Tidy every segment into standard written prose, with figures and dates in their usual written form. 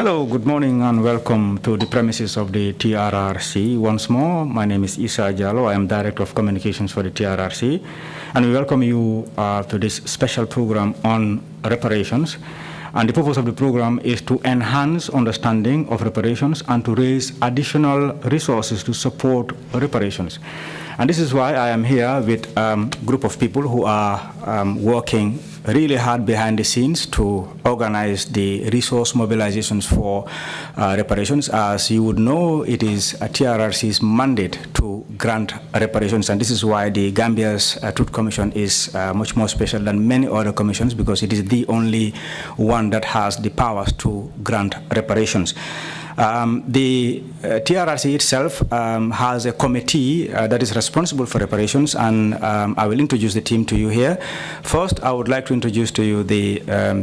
Hello, good morning and welcome to the premises of the TRRC. Once more, my name is Isa Jallo. I am Director of Communications for the TRRC, and we welcome you to this special program on reparations. And the purpose of the program is to enhance understanding of reparations and to raise additional resources to support reparations. And this is why I am here with a group of people who are working really hard behind the scenes to organize the resource mobilizations for reparations. As you would know, it is a TRRC's mandate to grant reparations, and this is why the Gambia's Truth Commission is much more special than many other commissions, because it is the only one that has the powers to grant reparations. The TRRC itself has a committee that is responsible for reparations, and I will introduce the team to you here. First, I would like to introduce to you the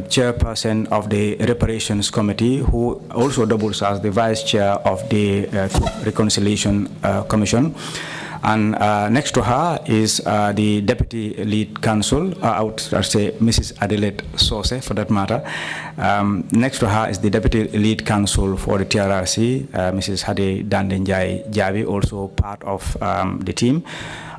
chairperson of the Reparations Committee, who also doubles as the vice chair of the Reconciliation Commission. And next to her is the Deputy Lead Counsel, I would say Mrs. Adelaide Sose, for that matter. Next to her is the Deputy Lead Counsel for the TRRC, Mrs. Hade Dandenjai Jabi, also part of the team.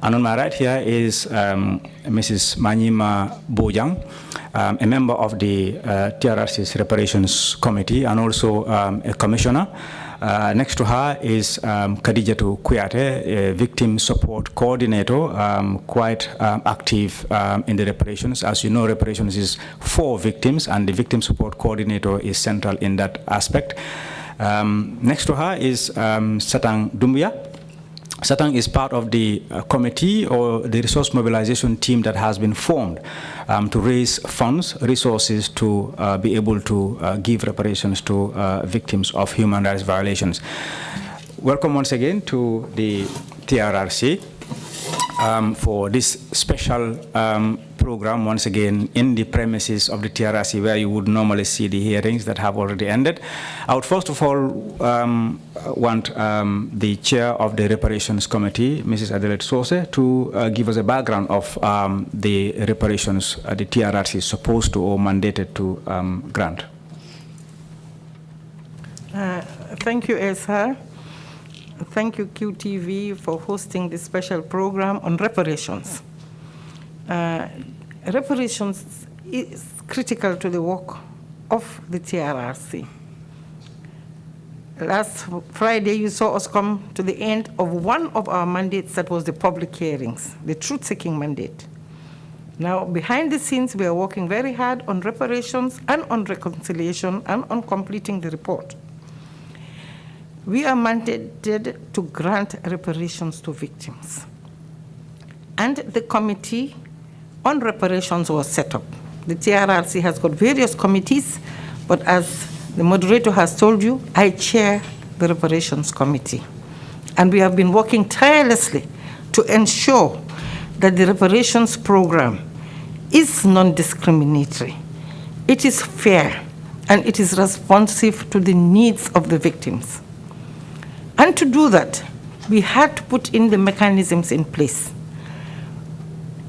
And on my right here is Mrs. Manyima Bojang, a member of the TRRC's Reparations Committee and also a commissioner. Next to her is Khadijatu Kuyate, a victim support coordinator, quite active in the reparations. As you know, reparations is for victims, and the victim support coordinator is central in that aspect. Next to her is Satang Doumbia. Satang is part of the committee or the resource mobilization team that has been formed to raise funds, resources to be able to give reparations to victims of human rights violations. Welcome once again to the TRRC for this special program, once again in the premises of the TRRC, where you would normally see the hearings that have already ended. I would first of all want the chair of the Reparations Committee, Mrs. Adelaide Sose, to give us a background of the reparations the TRRC is supposed to or mandated to grant. Thank you, Esa. Thank you, QTV, for hosting this special program on reparations. Reparations is critical to the work of the TRRC. Last Friday, you saw us come to the end of one of our mandates, that was the public hearings, the truth-seeking mandate. Now, behind the scenes, we are working very hard on reparations and on reconciliation and on completing the report. We are mandated to grant reparations to victims. And the committee on reparations was set up. The TRRC has got various committees, but as the moderator has told you, I chair the reparations committee. And we have been working tirelessly to ensure that the reparations program is non-discriminatory, it is fair, and it is responsive to the needs of the victims. And to do that, we had to put in the mechanisms in place,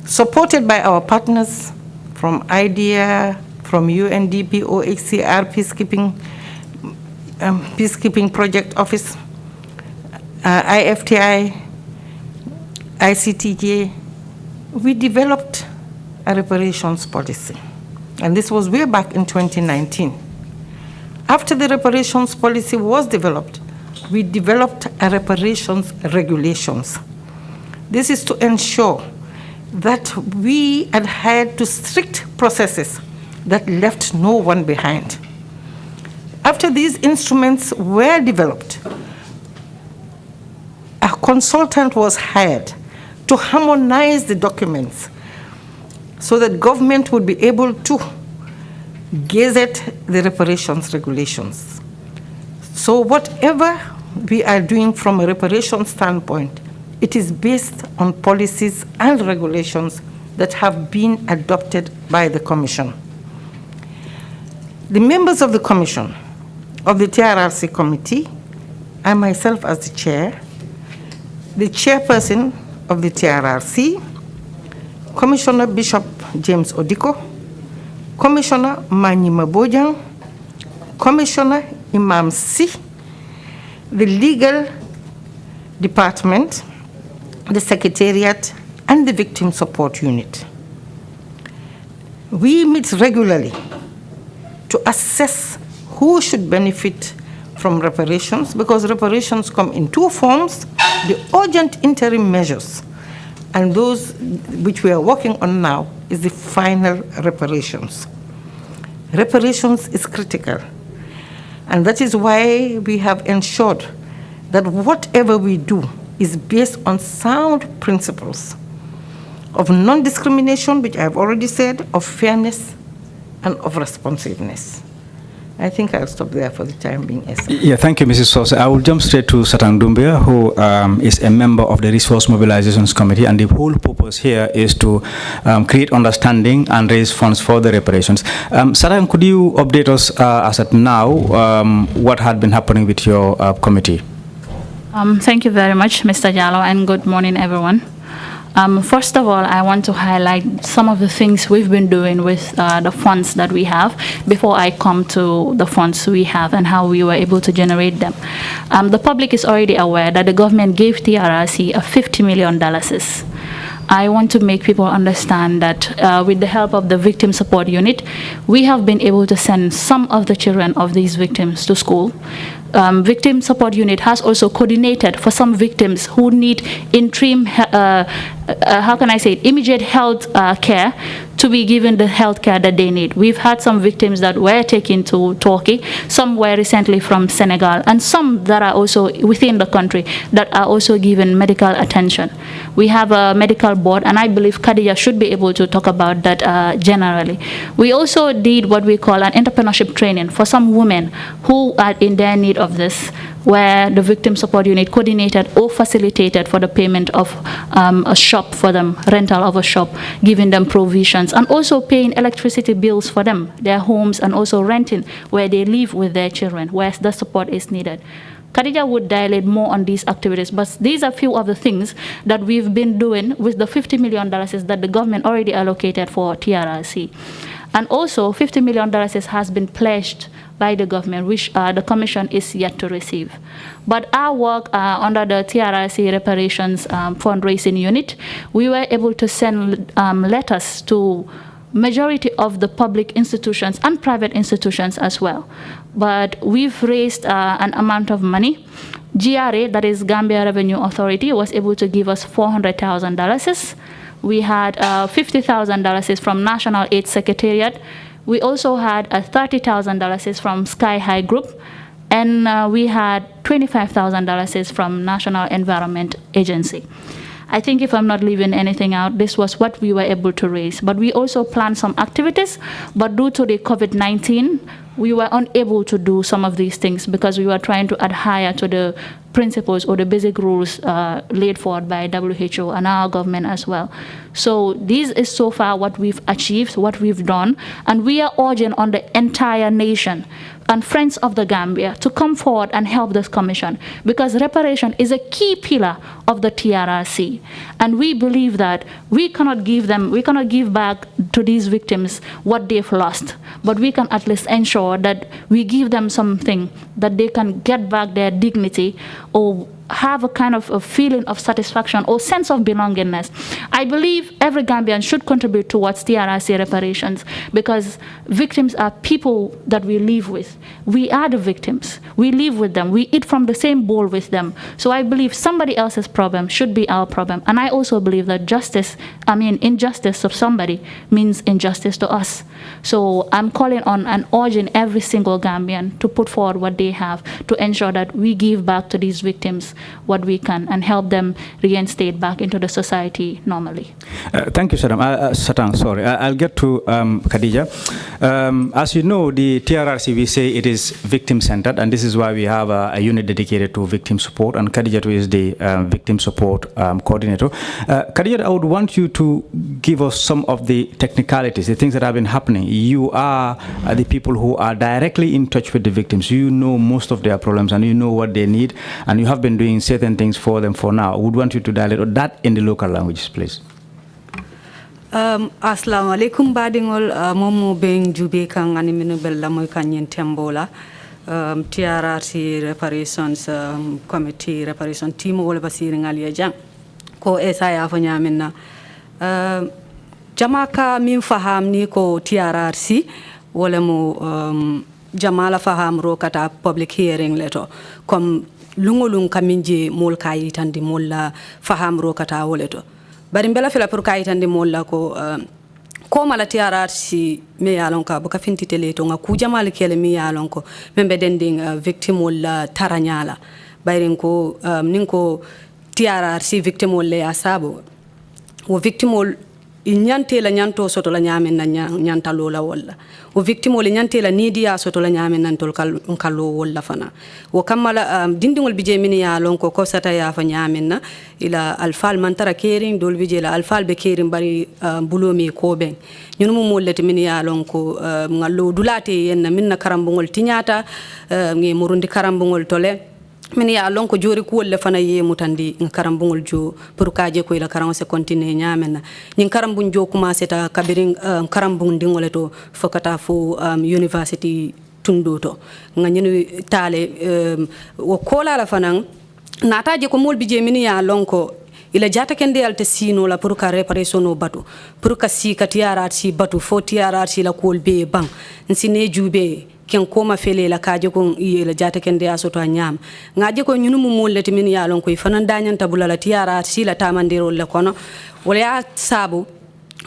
supported by our partners from IDEA, from UNDP, OHCR, Peacekeeping Project Office, IFTI, ICTJ. We developed a reparations policy, and this was way back in 2019. After the reparations policy was developed, we developed a reparations regulations. This is to ensure that we adhered to strict processes that left no one behind. After these instruments were developed, a consultant was hired to harmonize the documents so that government would be able to gazette the reparations regulations. So whatever we are doing from a reparations standpoint, it is based on policies and regulations that have been adopted by the Commission. The members of the Commission, of the TRRC Committee, I myself as the chair, the chairperson of the TRRC, Commissioner Bishop James Odiko, Commissioner Manyima Bojang, Commissioner Imam C, the legal department, the secretariat, and the victim support unit. We meet regularly to assess who should benefit from reparations, because reparations come in two forms: the urgent interim measures, and those which we are working on now is the final reparations. Reparations is critical, and that is why we have ensured that whatever we do is based on sound principles of non-discrimination, which I've already said, of fairness, and of responsiveness. I think I'll stop there for the time being. Yeah, thank you, Mrs. Sose. I will jump straight to Satang Doumbia, who is a member of the Resource Mobilizations Committee, and the whole purpose here is to create understanding and raise funds for the reparations. Satang, could you update us as at now what had been happening with your committee? Thank you very much, Mr. Jallo, and good morning, everyone. First of all, I want to highlight some of the things we've been doing with the funds that we have before I come to the funds we have and how we were able to generate them. The public is already aware that the government gave TRRC a $50 million. I want to make people understand that with the help of the Victim Support Unit, we have been able to send some of the children of these victims to school. Victim Support Unit has also coordinated for some victims who need interim, immediate health care to be given the health care that they need. We've had some victims that were taken to Turkey, some were recently from Senegal, and some that are also within the country that are also given medical attention. We have a medical board, and I believe Khadija should be able to talk about that generally. We also did what we call an entrepreneurship training for some women who are in their need of this, where the Victim Support Unit coordinated or facilitated for the payment of a shop for them, rental of a shop, giving them provisions, and also paying electricity bills for them, their homes, and also renting where they live with their children, where the support is needed. Khadija would dilate more on these activities, but these are few of the things that we've been doing with the $50 million that the government already allocated for TRRC. And also, $50 million has been pledged by the government, which the Commission is yet to receive. But our work under the Trrc Reparations fundraising unit, we were able to send letters to majority of the public institutions and private institutions as well. But we've raised an amount of money. GRA, that is Gambia Revenue Authority, was able to give us $400,000. We had $50,000 from National Aid Secretariat. We also had $30,000 from Sky High Group, and we had $25,000 from National Environment Agency. I think if I'm not leaving anything out, this was what we were able to raise. But we also planned some activities, but due to the COVID-19, we were unable to do some of these things because we were trying to adhere to the principles or the basic rules laid forward by WHO and our government as well. So this is so far what we've achieved, what we've done, and we are urging on the entire nation and friends of the Gambia to come forward and help this commission, because reparation is a key pillar of the TRRC. And we believe that we cannot give back to these victims what they've lost, but we can at least ensure that we give them something that they can get back their dignity or have a kind of a feeling of satisfaction or sense of belongingness. I believe every Gambian should contribute towards TRRC reparations, because victims are people that we live with. We are the victims. We live with them. We eat from the same bowl with them. So I believe somebody else's problem should be our problem. And I also believe that injustice of somebody means injustice to us. So I'm calling on and urging every single Gambian to put forward what they have to ensure that we give back to these victims what we can and help them reinstate back into the society normally. Thank you, Satang. Sorry, I'll get to Khadija. As you know, the TRRC, we say it is victim-centered, and this is why we have a unit dedicated to victim support, and Khadija is the victim support coordinator. Khadija, I would want you to give us some of the technicalities, the things that have been happening. You are the people who are directly in touch with the victims. You know most of their problems, and you know what they need, and you have been doing certain things for them for now. I would want you to dilate on that in the local languages, please. Assalamu alaikum badingol momo beng jube kang animino bella moy kanyen tembola Trrc Reparations Committee Reparation Team wala basiri ngali jang ko esa ya fo nyaminna jamaka min faham ni ko Trrc wala mo jamala faham ro kata public hearing leto comme lungolung kaminje mol kayitandi molla faham ro kata woleto bari mbela fela pour kayitandi molla ko ko mala Trrc me yalon ka buka finti teleto nga ku jamal kele mi yalon ko membe dending victim wala taranyala bayrin ko ninko Trrc victim wala asabo wo victim wala inyante la nyanto soto la nyamen na nyanta lola wala o victime le nyante la nidia soto la nyamen nan tol kallo wala fana wo kamala dindingol bije min ya lon ko sata ya fa nyamen na ila alfal mantara kering dol bije la alfal be kering bari bulomi ko ben ñun mo mollete min ya lon ko ngallo dulate yenna minna karambungol tinyata ngi murundi karambungol tole min ya lon ko jori ko le fana ye mutandi karambungol jo pour kaaje ko ila karam se continue nyamena nyin karambun jo commencé ta kabirin karambung dingole to fokata fo university tundoto ngani tale wo kola la fana nataje ko mol bije min ya lon ko ila jata kende alte sino la pour ka réparation no batu pour ka si ka Trrc batu fo Trrc la kol be bang nsine jube ken koma fele la kaje ko yela jata kende asoto nyam ngaje ko nyunu mu mollete min ya lon ko fanan dañan tabula la Trrc la tamandiro la kono wala ya sabu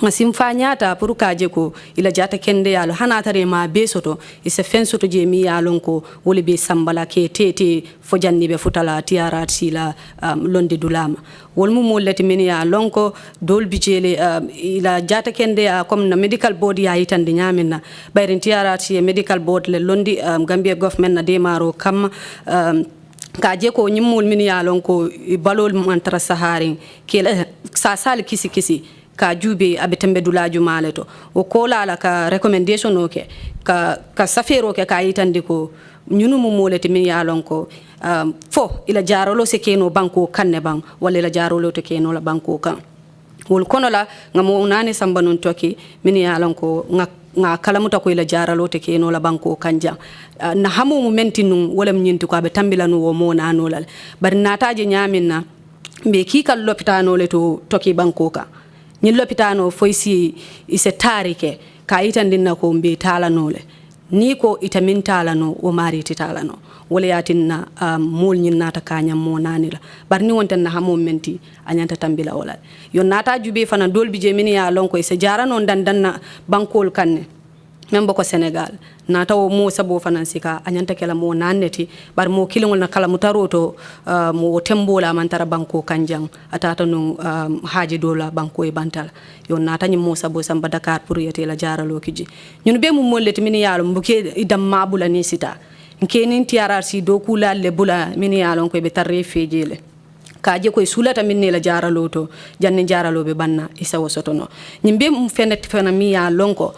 ngasim fanyata pour kaje ko ila jata kende yalo hanatare ma be soto ise fen soto je mi yalon ko wole be sambala ke tete fo janni be futala Trrc la londe dulama wol mu mollete min ya lonko dol bijele ila jata kende comme na medical board ya yitande nyamenna bayrin Trrc medical board le londi Gambia government na demaro kam kaje ko nyimul min ya lonko balol mantra saharin kela sa sal kisi kisi ka jube abetembe dulaju maleto o kola la ka recommendation oke ka safero ke ka yitande ko ñunu mu molete min yalon ko fo ila jarolo se keno banko kanne bang wala ila jarolo to keno la banko kan wol kono la ngamo nane sambanon toki min yalon ko nga kalamuta ko ila jaralo te keno la banko kanja na hamu mu mentinum wala nyinti ko abe tambilanu wo mo nanolal bar nataje nyaminna be kikal lopitano le to toki banko ka ñi lopitano foysi ise tarike ka itandinna ko mbe talanole ni ko itamin talano o mari titalano wala yatinna mol ñin nata kanyam mo nanila bar ni wonten na hamo menti anyanta tambila wala yo nata jube fana dolbi je min ya lon ko ise jarano dandanna bankol kanne membo ko Sénégal nata o mo sabo fana sika anyanta kala mo naneti bar mo kilingol na kala mutaroto mo tembola mantara banko kanjang atata no haji dola banko e bantal yo nata nyim mo sabo samba Dakar pour yete la jaralo kiji ñun be mo molleti min yaalo mbuke idam mabula ni sita kenin Trrc do kula le bula min yaalo ko be tarre fejele kaje koy sulata min ne la jaralo to janni jaralo be banna isa wosotono ñimbe mu fenet fena mi ya lonko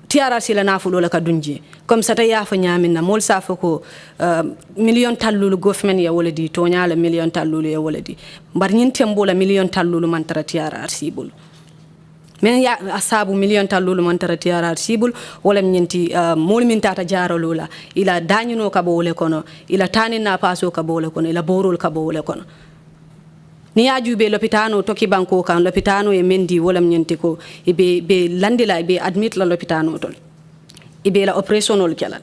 Trrc la nafulo la ka dunji comme ça ta yafa nyamina mol safa ko million tallulu government ya wala di to nyaala million tallulu ya wala di mbar ñin tembo la million tallulu man tara Trrc bul men ya asabu million tallulu man tara Trrc bul wala ñinti mol min tata jaralo la ila dañino ka bo wala kono ila tanina paso ka bo wala kono ila borol ka bo wala kono ni ajube lopitano toki banko kan lopitano e mendi wolam nyenti ko be landila be admit la lopitano tol ibe la operational kelal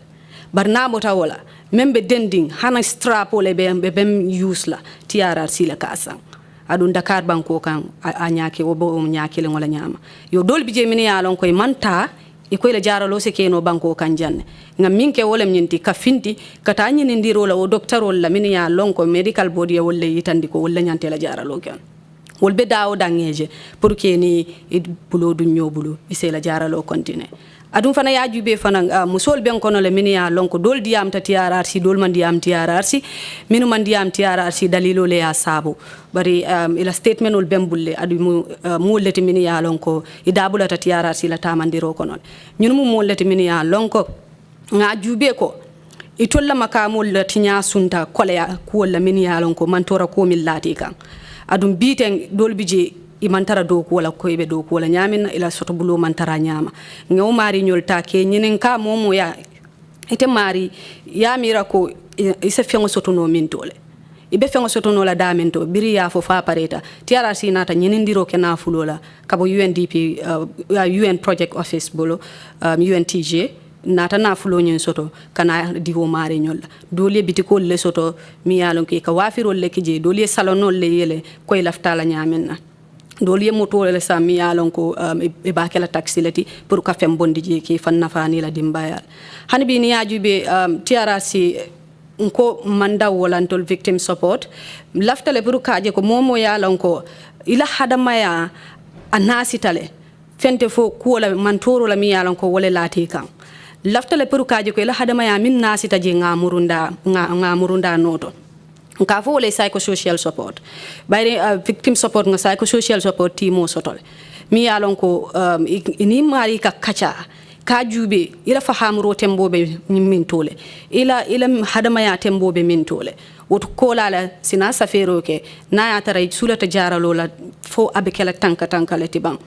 barnamo ta wala membe dending hana strap ole be bem use la Trrc la kasa adun Dakar banko kan anyake wo bo nyaake le wala nyama yo dol bije min ya lon koy manta e koy la jaralo se keno banko kan janne ngam minke wolam nyenti ka finti kata nyini ndiro la o docteur wala min ya lonko medical board ya wolle yitandi ko wala nyante la jaralo kan wolbe daawo dangeje pour que ni bulo du nyobulu ise la jaralo continue adum fana ya jube fana musol ben kono le min ya lonko dol diam ta Trrc dol man diam Trrc minu man diam Trrc dalilo le ya sabo bari ila statement ol bembulle adu mu leti min ya lonko idabula ta Trrc la tamandiro kono ñun mu leti min ya lonko nga jube ko itolla makamol la tinya sunta kolya ko la min ya lonko mantora ko min lati kan adum biten dol bije imantara do ko wala koybe do ko wala nyamina ila soto bulo mantara nyama ngaw mari nyol ta ke nyinen ka momo ya ite mari ya mira ko isa fengo sotono mintole ibe fengo sotono la damento biri ya fo fa pareta TRC nata nyinindiro ke na fulola kabo UNDP UN project office bolo UNTJ nata na fulo nyen soto kana diwo mare nyolla dole bitiko le soto mi yalon ke ka wafiro le kije dole salonol le yele koy laftala nyamen dole moto le sa mi yalon ko e bakela taxi lati pour ka fem bondi je ke fan nafani la dimbayal hanbi ni ajube TRC nko manda wolantol victim support laftale pour kaje ko momo yalon ko ila hadamaya anasitale fente fo ko la mantoro la mi yalon ko wole lati kan laftale pour kaje ko ila hadamaya min nasita je ngamurunda noto nka fo le psychosocial support bayre victim support nga psychosocial support timo sotole mi yalon ko ini mari ka kacha ka jube ila fahamro tembobe min tole ila hadama ya tembobe min tole woto kolala sina safero ke na ya tara sulata jaralo la fo abekela tanka le tibang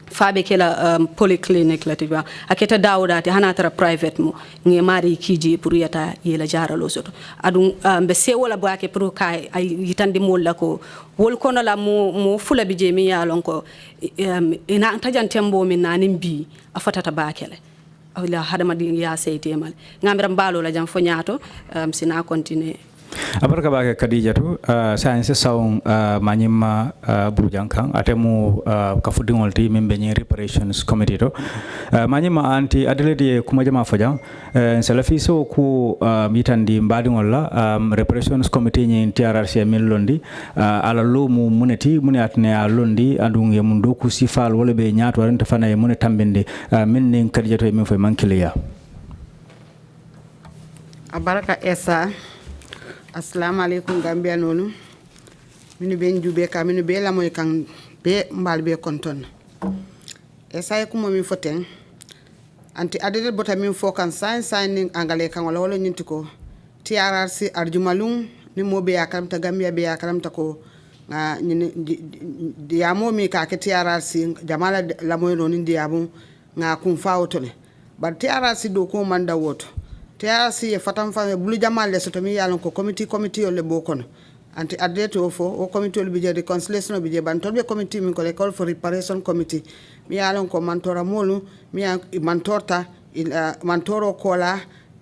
fabe kela polyclinic la tiba aketa dawdati hana tara private mo nge mari kiji pour yata yela jaralo soto adu be se wala baake pour kay ay yitande mo la ko wol kono la mo fula bi je mi yalon ko ina tajan tembo min nanim bi afatata baakele awla hadama di ya seytemal ngamiram balo la jam fo nyaato sina continue abarka baake Khadijatu science sawon manyima bujankang atemu kafudingol ti membe ni reparations committee to manyima anti adelede kuma jama fojam salafi so ku mitandi mbadingol la reparations committee ni TRC min londi ala lo mu muneti munatne a londi andunge mun doku sifal wala be nyaato renta fana e mun tambinde min ni Khadijatu min fo mankiliya abaraka esa assalamu alaikum Gambia nonu minu ben jube ka minu be la moy kan be mbal be konton e say ko momi foten anti adede bota min fokan signing angale kan wala wala nyinti ko TRC arjumalum ni mobe yakam ta Gambia be yakam ta ko diamo mi ka ke TRC jamala la moy non ndiabu nga kum fawtole bar TRC do ko manda woto TRC e fatam fa bulu jamal le soto mi yalon ko committee o le bokono anti adete o fo o committee o bi reconciliation bi je ban tolbe committee min ko le call for reparation committee mi yalon ko mantora molu mi mantorta il mantoro kola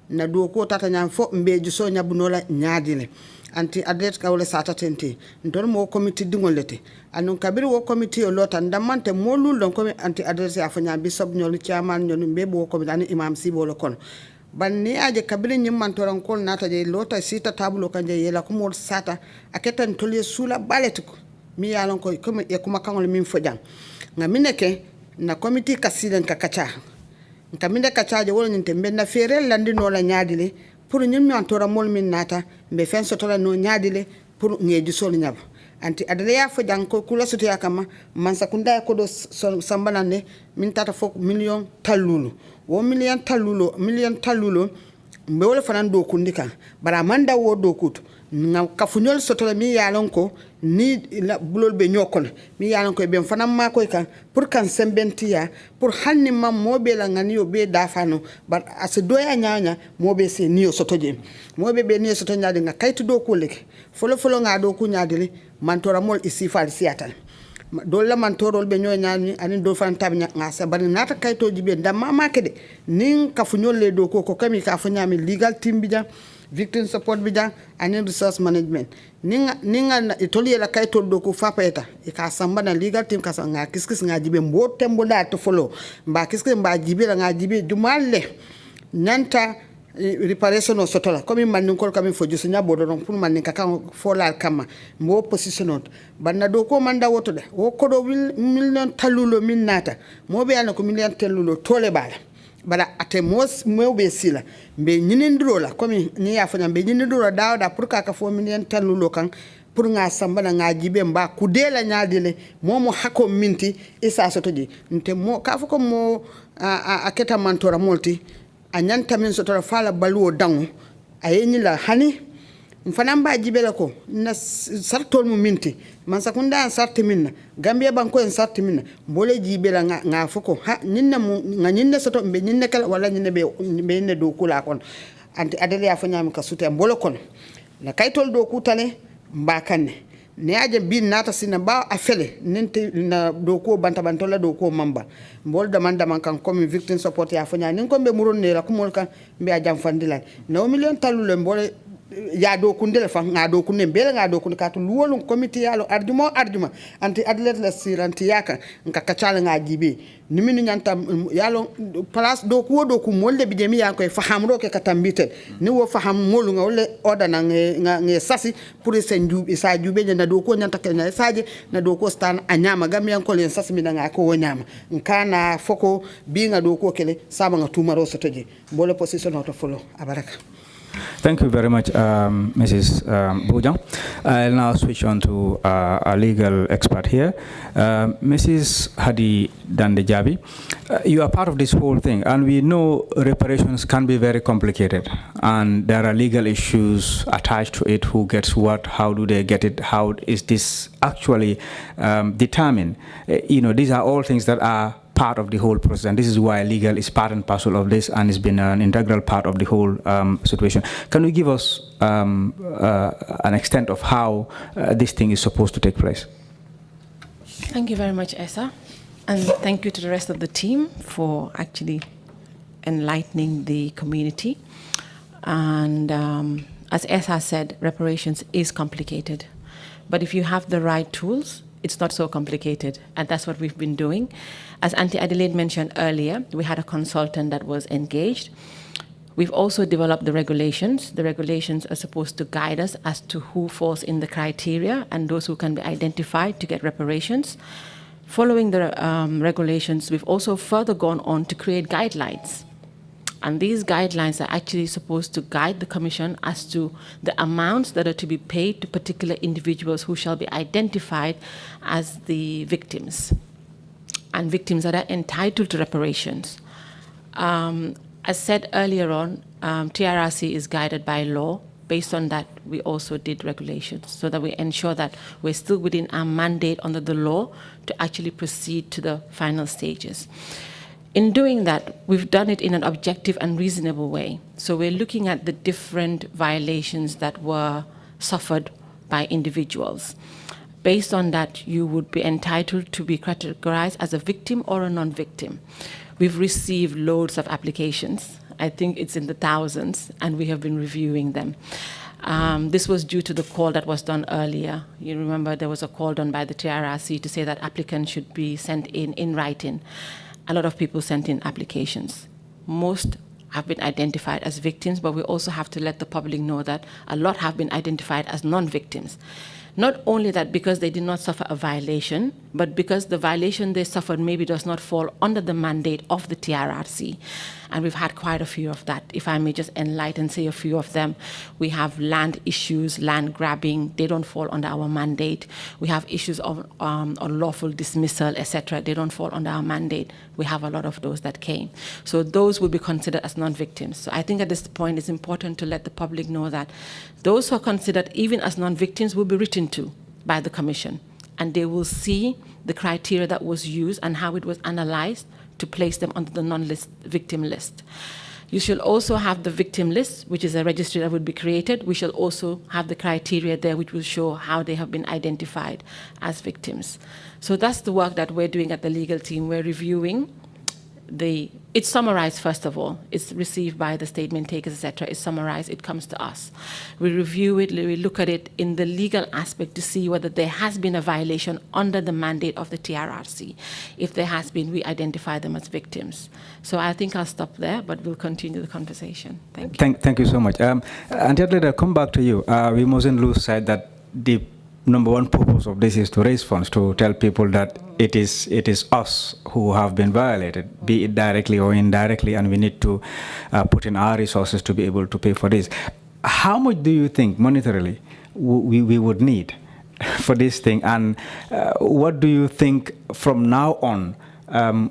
na do ko tata nyam fo mbeju so nyabunola nyaadile anti adete ka wala sata tenti ndon mo committee dingolete anon kabiri wo committee o lota ndamante molu don ko anti adete afanya bisop nyol chairman nyol mbebo ko bi imam sibo lo kono banni aje kabili nyimman toran kol nata je lota sita tabulo kanje yela ko mol sata aketan tolye sula baletiko mi yalon ko comme e kuma kangol min fojang ngamineke na committee kasilen ka kacha nkaminde kacha je wolo nyinte benna fere landi no la nyaadile pour nyimmi an toran mol min nata be fen so tola no nyaadile pour ngeji sol nyab anti adale ya fojang ko kula soto yakama man sakunda ko do sambanane min tata fok million talulu 1 million talulo mbe wala fanan do kundika bara manda wo do kutu nga kafunyol sotola mi yalon ko ni la bulol be nyokol mi yalon ko be fanan ma koy kan pour kan sembentiya pour hanni mam mobe la ngani yo be dafano bar as doya nyaanya mobe se niyo sotoje mobe be niyo soto nyaade nga kaytu do ko leke folo nga do ku nyaade mantora mol isi fal siatal dolla man torol be nyoy nyani anin do fan tabnya ngasa bari nata kayto jibe ndam ma kede nin ka fu nyolle do ko kami ka fu nyami legal team bija victim support bija anin resource management ninga itoli la kayto do ko fa peta e ka samba na legal team ka nga kiskis nga jibe mbo tembo da to follow mba kiskis mba jibe la nga jibe jumalle nanta reparation o sotola comme man ko kam fo jusu nyabo do pour man ka kan fo la kama mo position banna do ko man da woto de o ko do million talulo min nata mo be ana ko million talulo tole bala ate mo be sila be nyinindro la comme ni ya fo nyambe nyinindro da pour ka fo million talulo kan pour nga sambana nga jibe mba kudela nyaadile momo hako minti isa sotoji nte mo ka fo ko mo aketa mantora multi anyanta min sotora fala baluo dangu ayeni la hani mfana mba jibela ko na sartol mu minti man sakunda sarti minna gambia banko en sarti minna mbole jibela nga foko ha ninna mu nga ninna soto be ninna kala wala ninna be ninna do kula kon anti adele ya fanya mi ka sute mbolo kon na kaytol do kutale mba kanne ne aje bin nata sina ba afele ninte na do ko banta bantola do ko mamba mbol demanda man kan comme victim support ya fanya nin ko be muron ne la ko mol kan be ajam fandila no million talule mbole ya do kundele fa nga do kunne bele nga do kun katu luwolum committee yalo arjuma anti adlet la siranti yaka nka kacala nga jibe nimini nyanta yalo place do ku molde bi jemi yanko fahamro ke katambite ni wo faham molu nga wole oda na nge sasi pour senju isa jube na do ko nyanta ke na saje na do ko stan anyama gam yanko len sasi mi nga ko wonyama nkana foko bi nga do ko kele saba nga tumaro sotoje bole position auto follow abaraka. Thank you very much, Mrs. Bojang. I'll now switch on to our legal expert here, Mrs. Hadi Dandejabi. You are part of this whole thing, and we know reparations can be very complicated, and there are legal issues attached to it. Who gets what? How do they get it? How is this actually determined? These are all things that are part of the whole process, and this is why legal is part and parcel of this, and it's been an integral part of the whole situation. Can you give us an extent of how this thing is supposed to take place? Thank you very much, Esa, and thank you to the rest of the team for actually enlightening the community. And as Esa said, reparations is complicated, but if you have the right tools, it's not so complicated, and that's what we've been doing. As Auntie Adelaide mentioned earlier, we had a consultant that was engaged. We've also developed the regulations. The regulations are supposed to guide us as to who falls in the criteria and those who can be identified to get reparations. Following the regulations, we've also further gone on to create guidelines. And these guidelines are actually supposed to guide the Commission as to the amounts that are to be paid to particular individuals who shall be identified as the victims, and victims that are entitled to reparations. As said earlier on, TRRC is guided by law. Based on that, we also did regulations so that we ensure that we're still within our mandate under the law to actually proceed to the final stages. In doing that, we've done it in an objective and reasonable way. So we're looking at the different violations that were suffered by individuals. Based on that, you would be entitled to be categorized as a victim or a non-victim. We've received loads of applications. I think it's in the thousands, and we have been reviewing them. This was due to the call that was done earlier. You remember there was a call done by the TRRC to say that applicants should be sent in writing. A lot of people sent in applications. Most have been identified as victims, but we also have to let the public know that a lot have been identified as non-victims. Not only that because they did not suffer a violation, but because the violation they suffered maybe does not fall under the mandate of the TRRC. And we've had quite a few of that. If I may just enlighten, say a few of them. We have land issues, land grabbing, they don't fall under our mandate. We have issues of unlawful dismissal, etc. They don't fall under our mandate. We have a lot of those that came. So those will be considered as non-victims. So I think at this point it's important to let the public know that those who are considered even as non-victims will be written to by the Commission, and they will see the criteria that was used and how it was analyzed to place them under the non-victim list. You shall also have the victim list, which is a registry that would be created. We shall also have the criteria there which will show how they have been identified as victims. So that's the work that we're doing at the legal team. We're reviewing it's summarized first of all. It's received by the statement takers, etc. It's summarized, it comes to us. We review it, we look at it in the legal aspect to see whether there has been a violation under the mandate of the TRRC. If there has been, we identify them as victims. So I think I'll stop there, but we'll continue the conversation. Thank you. Thank you so much. And I'll come back to you. We mustn't lose sight that the number one purpose of this is to raise funds, to tell people that it is us who have been violated, be it directly or indirectly, and we need to put in our resources to be able to pay for this. How much do you think monetarily we would need for this thing, and what do you think from now on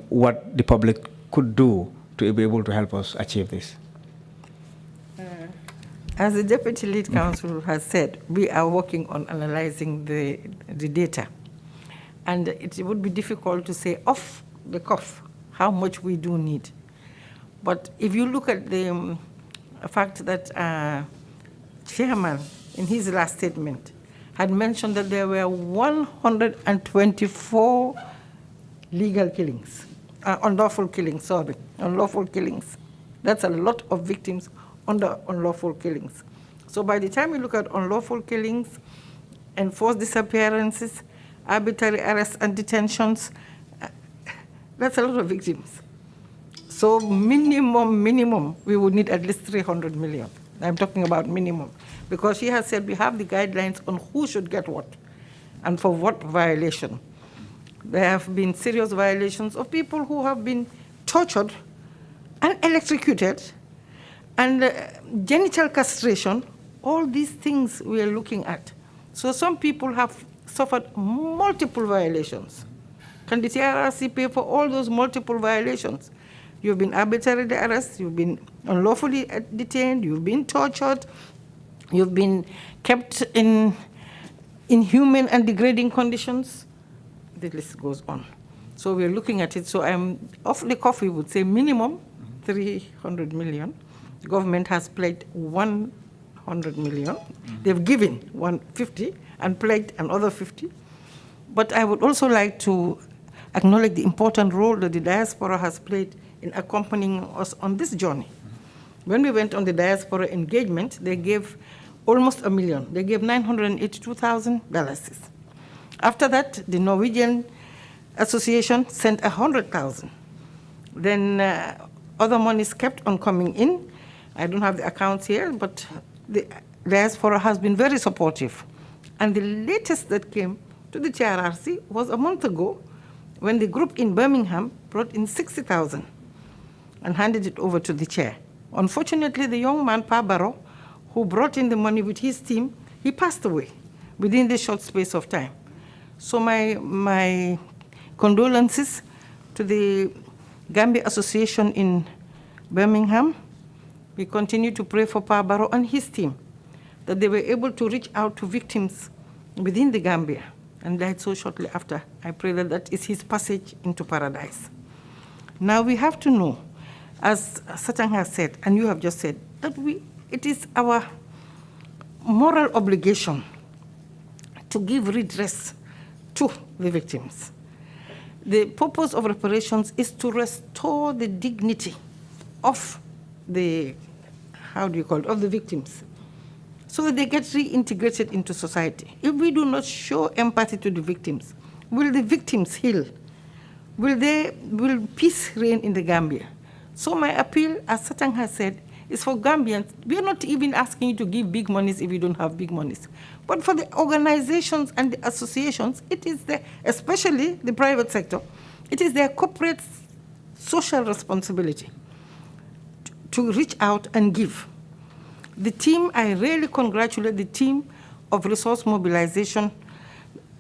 what the public could do to be able to help us achieve this? As the Deputy Lead Counsel has said, we are working on analyzing the data. And it would be difficult to say off the cuff how much we do need. But if you look at the fact that Chairman, in his last statement, had mentioned that there were 124 legal killings, unlawful killings. That's a lot of victims under unlawful killings. So by the time you look at unlawful killings, enforced disappearances, arbitrary arrests and detentions, that's a lot of victims. So minimum, we would need at least 300 million. I'm talking about minimum, because she has said we have the guidelines on who should get what and for what violation. There have been serious violations of people who have been tortured and electrocuted and genital castration. All these things we are looking at. So some people have suffered multiple violations. Can the TRRC pay for all those multiple violations? You've been arbitrarily arrested, you've been unlawfully detained, you've been tortured, you've been kept in inhuman and degrading conditions. The list goes on. So we're looking at it. So I'm off the cuff, we would say minimum 300 million. The government has pledged 100 million. They've given 150 and pledged another 50. But I would also like to acknowledge the important role that the diaspora has played in accompanying us on this journey. When we went on the diaspora engagement, they gave almost $1 million. They gave $982,000. After that, the Norwegian Association sent 100,000. Then other monies kept on coming in. I don't have the accounts here, but the diaspora has been very supportive. And the latest that came to the TRRC was a month ago, when the group in Birmingham brought in 60,000 and handed it over to the chair. Unfortunately, the young man, Pa Barrow, who brought in the money with his team, he passed away within this short space of time. So my condolences to the Gambia Association in Birmingham. We continue to pray for Pa Barrow and his team, that they were able to reach out to victims within the Gambia and died so shortly after. I pray that that is his passage into paradise. Now we have to know, as Satang has said, and you have just said, that it is our moral obligation to give redress to the victims. The purpose of reparations is to restore the dignity of the, of the victims, so that they get reintegrated into society. If we do not show empathy to the victims, will the victims heal? Will peace reign in the Gambia? So my appeal, as Satang has said, is for Gambians. We are not even asking you to give big monies if you don't have big monies. But for the organizations and the associations, it is especially the private sector, it is their corporate social responsibility to reach out and give. The team, I really congratulate the team of resource mobilization,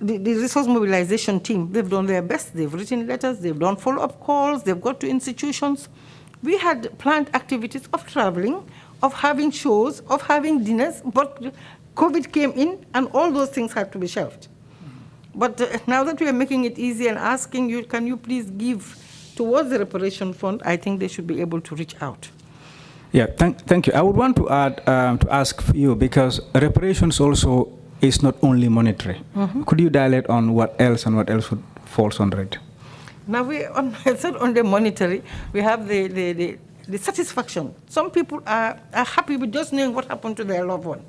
the resource mobilization team. They've done their best. They've written letters. They've done follow-up calls. They've got to institutions. We had planned activities of traveling, of having shows, of having dinners, but COVID came in and all those things had to be shelved. But now that we are making it easy and asking you, can you please give towards the reparation fund, I think they should be able to reach out. Yeah, thank you. I would want to add, to ask you, because reparations also is not only monetary. Could you dilate on what else falls under it? Now, instead on the monetary, we have the satisfaction. Some people are happy with just knowing what happened to their loved one.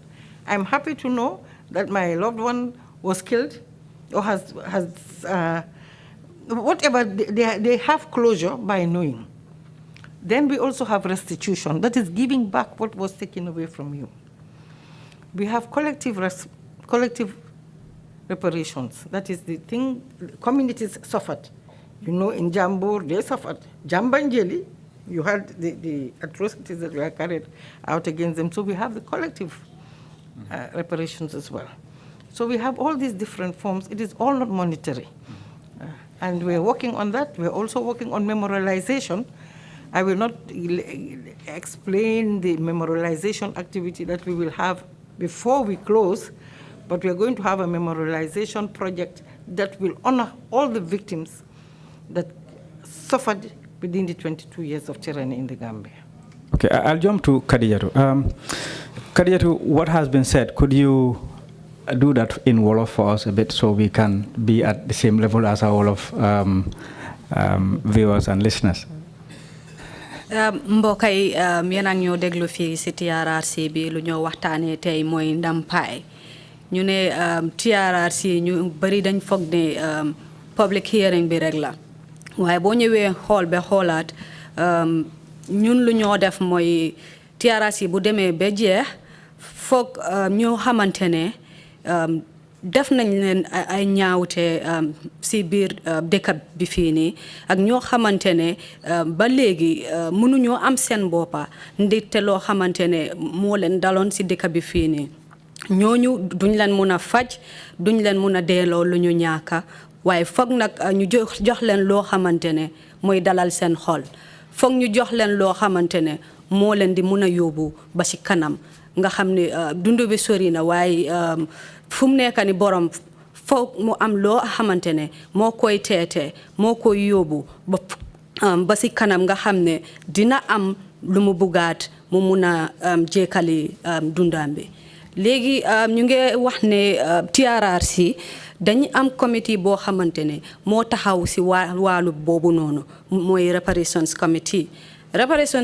I'm happy to know that my loved one was killed or has whatever, they have closure by knowing. Then we also have restitution, that is giving back what was taken away from you. We have collective reparations, that is the thing, communities suffered. You know, in Jambur, they suffered. Jambanjeli, you had the atrocities that were carried out against them. So we have the collective reparations as well. So we have all these different forms. It is all not monetary. And we're working on that. We're also working on memorialization. I will not explain the memorialization activity that we will have before we close, but we are going to have a memorialization project that will honor all the victims that suffered within the 22 years of tyranny in the Gambia. Okay, I'll jump to Khadijatu. Khadijatu, what has been said, could you do that in Wolof for us a bit so we can be at the same level as our Wolof viewers and listeners? mbokk yi yéen ak ñoo déglu fii si TRRC bi lu ñoo waxtaanee tey mooy ndàmpaay ñu ne TRRC ñu bari dañ foog ne public hearing bi rek la waaye boo ñëwee xool ba xoolaat ñun lu ñoo def mooy TRRC bu demee ba jeex foog ñoo xamante ne def nañ leen ay ñaawte si biir dëkk bi fii nii ak ñoo xamante ne ba léegi mënuñoo am seen boppa ndite loo xamante ne moo leen daloon si dëkk bi fii nii ñooñu duñ leen mun a faj duñ leen mun a delloo lu ñu ñaaka waaye foog nag ñu jox leen loo xamante ne mooy dalal seen xol foog ñu jox leen loo xamante ne moo leen di mun a yóbbu ba si kanam nga xam ne dund bi sori na waaye fu mu nekk ni borom foog mu am loo xamante ne moo koy teete moo koy yóbbu ba si kanam nga xam ne dina am lu mu bugaat mu mun a jékkali dundam bi léegi ñu ngi wax ne TRRC dañu am committee boo xamante ne moo taxaw si wàllu boobu noonu mooy Reparations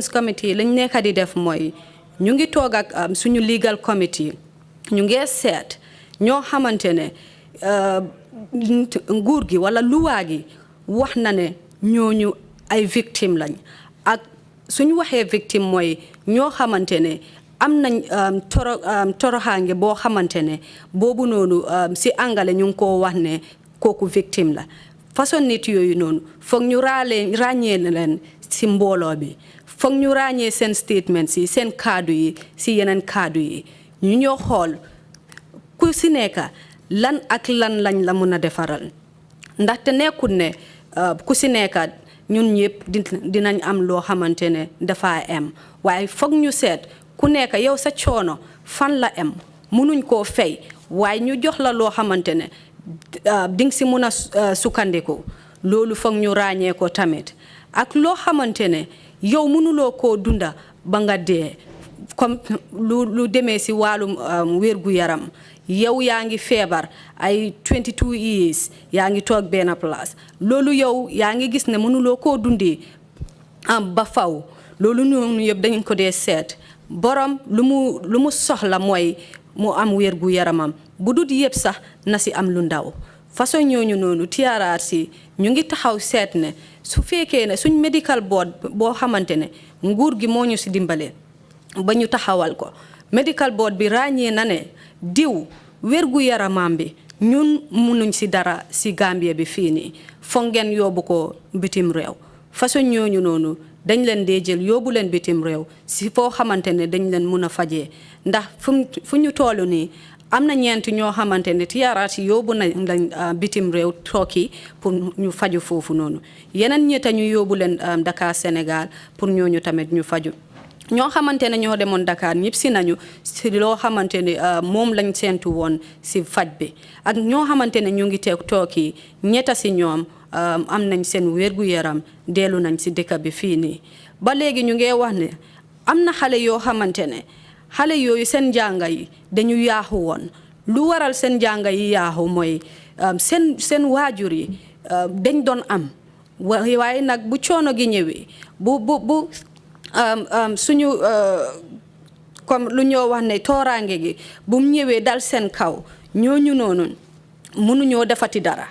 committee lañ nekk di def mooy ñu ngi toog ak suñu legal committee ñu ngi seet ñoo xamante ne nguur gi wala luwaa gi wax na ne ñooñu ay victime lañ ak suñu waxee victime mooy ñoo xamante ne am nañ toroxaange boo xamante ne boobu noonu si angale ñu ngi ko wax ne kooku victime la façon nit yooyu noonu foog ñu ràññee leen si mbooloo bi foog ñu ràññee seen statements yi seen kaddu yi si yeneen kaddu yi ñu ñoo xool ku si nekk lan ak lan lañ la mun a defaral ndaxte nekkul ne ku si nekk ñun ñëpp dinañ am loo xamante ne dafa am waaye foog ñu seet ku nekk yow sa coono fan la am munuñ koo fay waaye ñu jox la loo xamante ne ding si mun a sukkandiku loolu foog ñu ràññee ko tamit ak loo xamante ne yow mënuloo koo dunda ba nga dee comme lu demee si wàllum wérgu yaram yow yaa ngi feebar ay 22 years yaa ngi toog benn place loolu yow yaa ngi gis ne mënuloo koo dundee ba faw loolu noonu yëpp dañ ko dee seet borom lu mu soxla mooy mu am wérgu yaramam bu dut yëpp sax na si am lu ndaw façon ñooñu noonu TRRC ñu ngi taxaw seet ne su fekkee ne suñ medical board boo xamante ne nguur gi moo ñu si dimbale ba ñu taxawal ko medical board bi ràññee na ne diw wérgu yaramam bi ñun munuñ si dara si Gambie bi fii nii foog ngeen yóbbu ko bitim réew façon ñooñu noonu dañ leen dee jël yóbbu leen bitim réew si foo xamante ne dañ leen mun a fajee ndax fu ñu toll nii am na ñeent ñoo xamante ne TRRC yóbbu nañ bitim réew Turkey pour ñu faju foofu noonu yeneen ñetta ñu yóbbu leen Dakar Sénégal pour ñooñu tamit ñu faju ñoo xamante ne ñoo demoon Dakar ñëpp si nañu si loo xamante ne moom lañ seentu woon si faj bi ak ñoo xamante ne ñu ngi teeg Turkey ñetta si ñoom am nañ seen wérgu yaram dellu nañ si dëkk bi fii nii ba léegi ñu ngi wax ne am na xale yoo xamante ne xale yooyu seen jànga yi dañu yaaxu woon lu waral seen jànga yi yaaxu mooy seen waajur yi dañ doon am waaye nag bu coono gi ñëwee bu suñu comme lu ñoo wax ne tooraange gi bu mu ñëwee dal seen kaw ñooñu noonu mënuñoo defati dara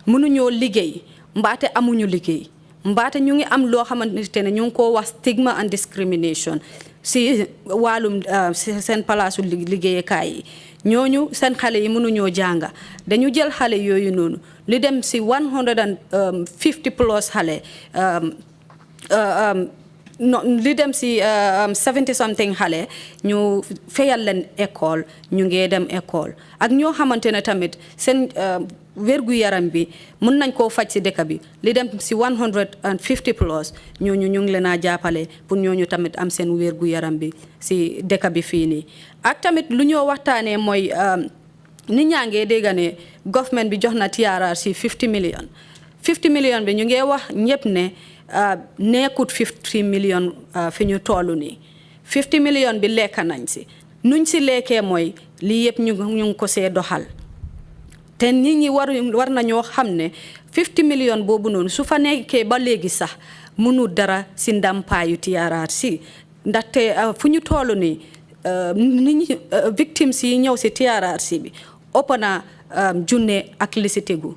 mënuñoo liggéey mbaate amuñu liggéey mbaate ñu ngi am loo xamante ne ñu ngi ko wax stigma and discrimination si wàllum seen palaasu liggéeykaay yi ñooñu seen xale yi mënuñoo jànga dañu jël xale yooyu noonu li dem si 150 plus xale no li dem si 70 something xale ñu fayal leen école ñu ngee dem école ak ñoo xamante ne tamit seen wérgu yaram bi mun nañ koo faj si dëkk bi li dem si 150 plus ñooñu ñu ngi leen a jàppale pour ñooñu tamit am seen wérgu yaram bi si dëkk bi fii nii ak tamit lu ñoo waxtaanee mooy nit ñaa ngee dégg ne government bi jox na TRRC 50 million bi ñu ngee wax ñëpp ne nekkut 50 million fi ñu toll nii 50 million bi lekk nañ si nuñ si lekkee mooy lii yëpp ñu ngi ko see doxal te nit ñi war nañoo xam ne 50 million boobu noonu su fa nekkee ba léegi sax mënu dara si ndàmpaayu TRRC ndaxte fu ñu toll nii nit ñi victimes yi ñëw si TRRC bi ëpp na junne ak li si tegu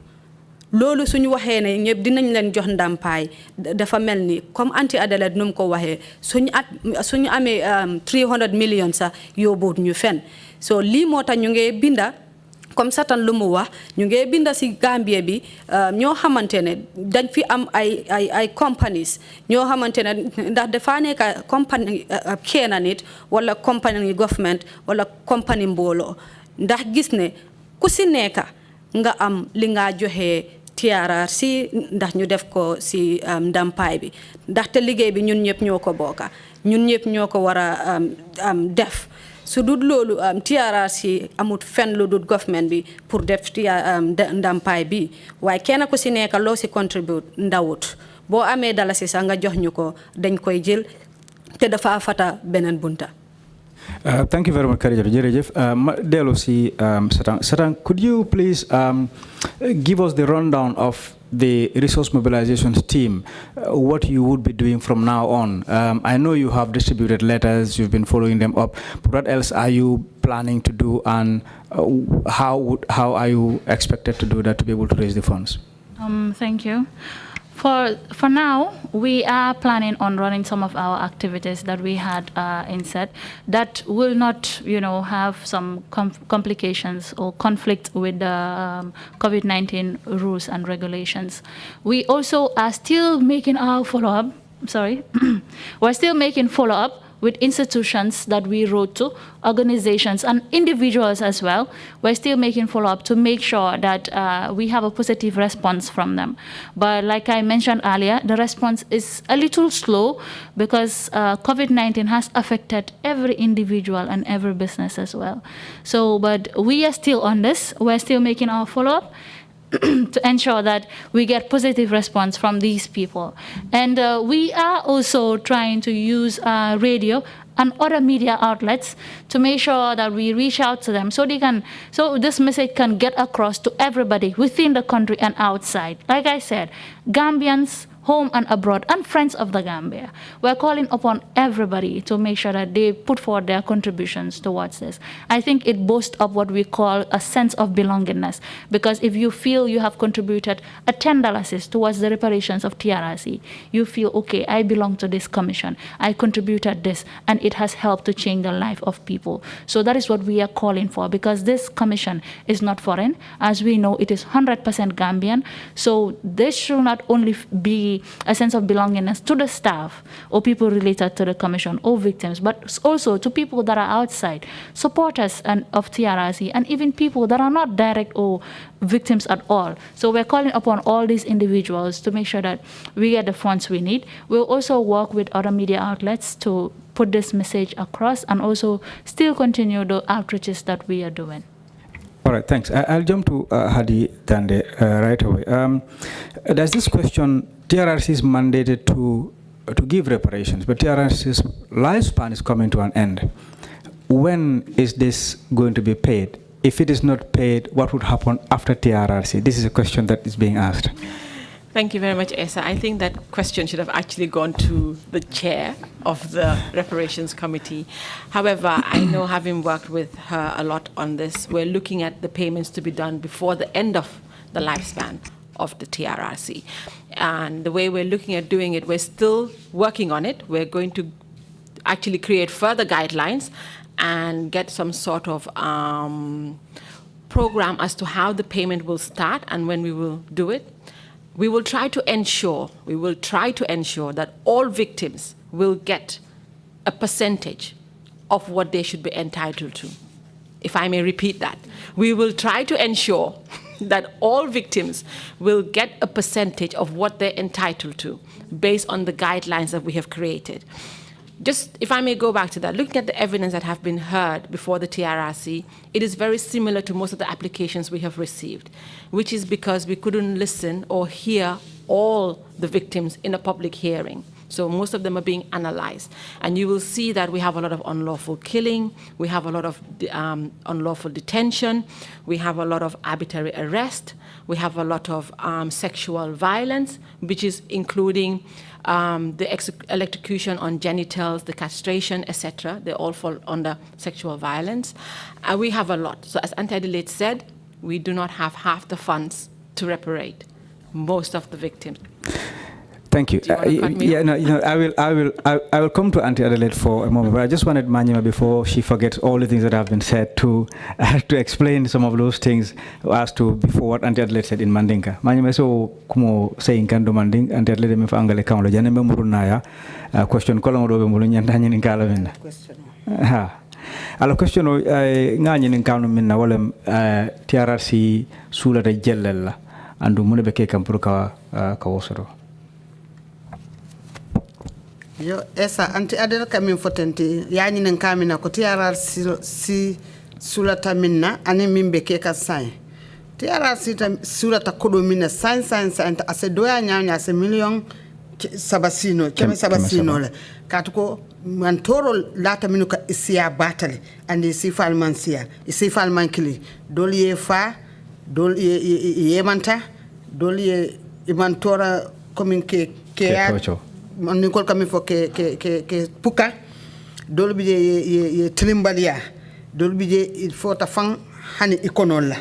loolu suñu waxee ne ñëpp dinañ leen jox ndàmpaay dafa mel ni comme anti Adelaide nu mu ko waxee suñu amee 300 millions sax yóbbuut ñu fen so lii moo tax ñu ngi binda comme satan lu mu wax ñu ngi binda si Gambie bi ñoo xamante ne dañ fi am ay companies ñoo xamante ne ndax dafa nekk compagnie kenn nit wala compagnie government wala compagnie mbooloo ndax gis ne ku si nekk nga am li nga joxe TRRC ndax ñu def ko si ndàmpaay bi ndaxte liggéey bi ñun ñëpp ñoo ko bokka ñun ñëpp ñoo ko war a def su dul loolu TRRC amut fen lu dul government bi pour def ndàmpaay bi waaye kenn ku si nekk loo si contribute ndawut boo amee dalasi sax nga jox ñu ko dañ koy jël te dafa fata beneen bunta. Thank you very much, Khadija. Satan, could you please give us the rundown of the resource mobilization team, what you would be doing from now on? I know you have distributed letters, you've been following them up, but what else are you planning to do, and how are you expected to do that to be able to raise the funds? Thank you. For now, we are planning on running some of our activities that we had in set that will not, have some complications or conflict with the COVID-19 rules and regulations. We also are still making our follow-up. We're still making follow-up with institutions that we wrote to, organizations and individuals as well. We're still making follow-up to make sure that we have a positive response from them. But like I mentioned earlier, the response is a little slow because COVID-19 has affected every individual and every business as well. So, but we are still on this. We're still making our follow-up to ensure that we get positive response from these people. And we are also trying to use radio and other media outlets to make sure that we reach out to them so this message can get across to everybody within the country and outside. Like I said, Gambians, home and abroad, and friends of the Gambia. We're calling upon everybody to make sure that they put forward their contributions towards this. I think it boasts of what we call a sense of belongingness, because if you feel you have contributed a $10 towards the reparations of TRRC, you feel, okay, I belong to this commission, I contributed this, and it has helped to change the life of people. So that is what we are calling for, because this commission is not foreign. As we know, it is 100% Gambian. So this should not only be a sense of belongingness to the staff or people related to the commission or victims, but also to people that are outside, supporters of TRRC, and even people that are not direct or victims at all. So we're calling upon all these individuals to make sure that we get the funds we need. We'll also work with other media outlets to put this message across and also still continue the outreaches that we are doing. All right, thanks. I'll jump to Hadi Dande right away. There's this question. TRRC is mandated to give reparations, but TRRC's lifespan is coming to an end. When is this going to be paid? If it is not paid, what would happen after TRRC? This is a question that is being asked. Thank you very much, Esa. I think that question should have actually gone to the chair of the Reparations Committee. However, I know, having worked with her a lot on this, we're looking at the payments to be done before the end of the lifespan of the TRRC. And the way we're looking at doing it, we're still working on it. We're going to actually create further guidelines and get some sort of program as to how the payment will start and when we will do it. We will try to ensure that all victims will get a percentage of what they should be entitled to. If I may repeat that, we will try to ensure that all victims will get a percentage of what they're entitled to based on the guidelines that we have created. Just, if I may go back to that, looking at the evidence that have been heard before the TRRC, it is very similar to most of the applications we have received, which is because we couldn't listen or hear all the victims in a public hearing. So most of them are being analyzed. And you will see that we have a lot of unlawful killing, we have a lot of unlawful detention, we have a lot of arbitrary arrest, we have a lot of sexual violence, which is including the electrocution on genitals, the castration, etc. They all fall under sexual violence. And we have a lot. So as Anti-Delete said, we do not have half the funds to reparate most of the victims. Thank you. I will come to Auntie Adelaide for a moment, but I just wanted Manyima, before she forgets all the things that have been said, to explain some of those things as to before what Auntie Adelaide said in Mandinka. Manyima, so kumo saying kando Manding, Auntie Adelaide me fa angale kaunlo janembe murunaya question kolongo dobe mulu nyantanyi ninkala minna. Ha. Alors question ngani ninkano minna wala TRRC sula de jellella andu mune be ke kampuru ka wosoro. Yo esa anti adel kamin fotenti yani nan kamina ko TRRC sulata minna ani mimbe ke ka sai TRRC ta sulata kodo minna sai anta ase doya nyanya ase million sabasino keme sabasino le katuko man toro lata minu ka isia batale andi sifal mansia sifal mankili doliye fa dol ye manta doliye imantora komin ke man ni kol kami fo ke puka dol bi ye tilimbalia dol bi je il faut ta fan hani ikonola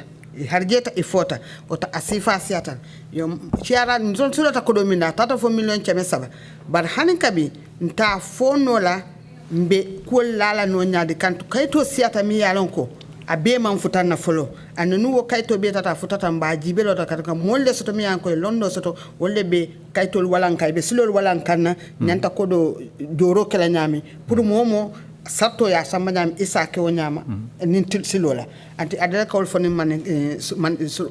harjeta il faut ta ota asifa siatan yo ciara nzon sulata ko domina tata fo million cheme saba bar hanin kabi nta fonola mbe ko lala no nyaade kanto kayto siata mi yalon ko abe man futanna folo annu wo kayto be tata futata mba jibelo ta kata molle soto mi yanko londo soto wolle be kaytol walan kay be silol walan kanna nyanta ko do joro kala nyami pour momo satto ya samba nyami isa ke wonyama nin til silola anti adala kawol foni man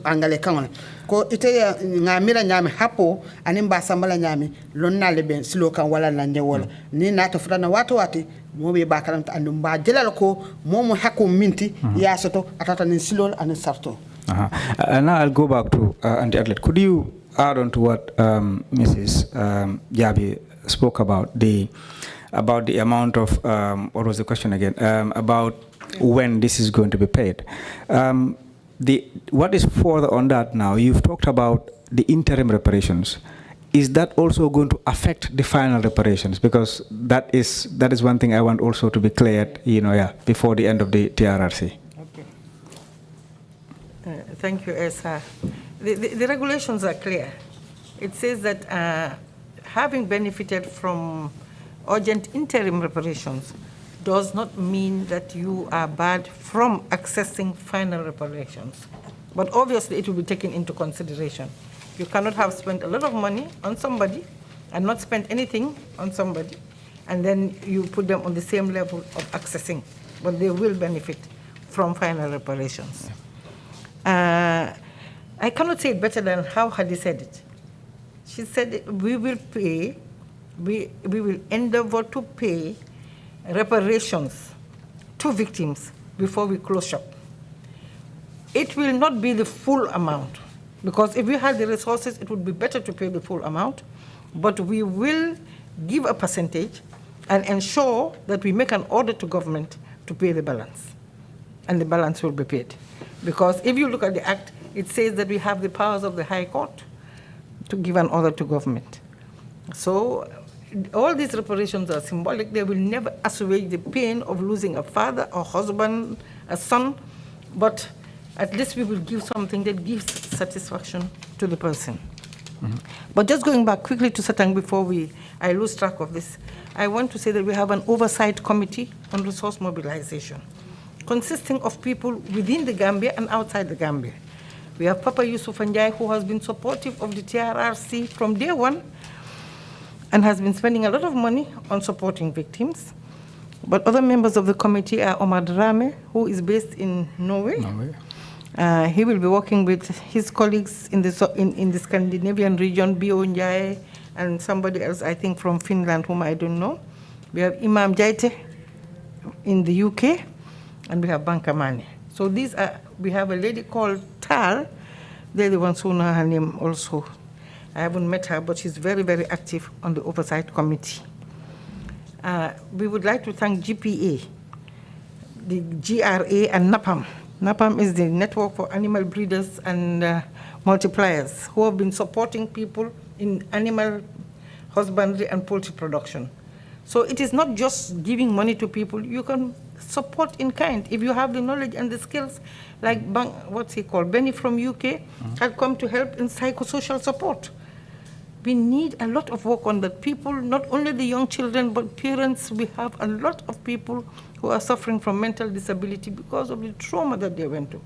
angale kanona ko ite ngamira nyami hapo anin ba sambala nyami lonna le ben silo kan wala na ndewola ni nata futana wati mobe bakaram ta andum ba jelal ko momo hakko minti ya soto atata nin silol anin sarto. And now I'll go back to Auntie Adelaide. Could you add on to what Mrs. Jabi spoke about the amount of what was the question again, about when this is going to be paid? What is further on that now? You've talked about the interim reparations. Is that also going to affect the final reparations? Because that is one thing I want also to be cleared, before the end of the TRRC. Okay. Thank you, Esa. The regulations are clear. It says that having benefited from urgent interim reparations does not mean that you are barred from accessing final reparations. But obviously it will be taken into consideration. You cannot have spent a lot of money on somebody and not spent anything on somebody, and then you put them on the same level of accessing, but they will benefit from final reparations. I cannot say it better than how Hadi said it. She said we will pay, we will endeavor to pay reparations to victims before we close shop. It will not be the full amount, because if we had the resources, it would be better to pay the full amount, but we will give a percentage and ensure that we make an order to government to pay the balance, and the balance will be paid. Because if you look at the Act, it says that we have the powers of the High Court to give an order to government. So all these reparations are symbolic. They will never assuage the pain of losing a father, a husband, a son, but at least we will give something that gives satisfaction to the person. But just going back quickly to Satang before I lose track of this, I want to say that we have an oversight committee on resource mobilization, consisting of people within the Gambia and outside the Gambia. We have Papa Yusuf Njai, who has been supportive of the TRRC from day one, and has been spending a lot of money on supporting victims. But other members of the committee are Omar Drame, who is based in Norway. He will be working with his colleagues in the Scandinavian region, Bio Njai, and somebody else, I think, from Finland, whom I don't know. We have Imam Jaite in the UK, and we have Banka Mane. So we have a lady called Tal. They're the ones who know her name also. I haven't met her, but she's very, very active on the Oversight Committee. We would like to thank GPA, the GRA, and NAPAM. NAPAM is the Network for Animal Breeders and Multipliers, who have been supporting people in animal husbandry and poultry production. So it is not just giving money to people. You can support in kind. If you have the knowledge and the skills, like Benny from UK, had come to help in psychosocial support. We need a lot of work on that. People, not only the young children, but parents, we have a lot of people who are suffering from mental disability because of the trauma that they went to.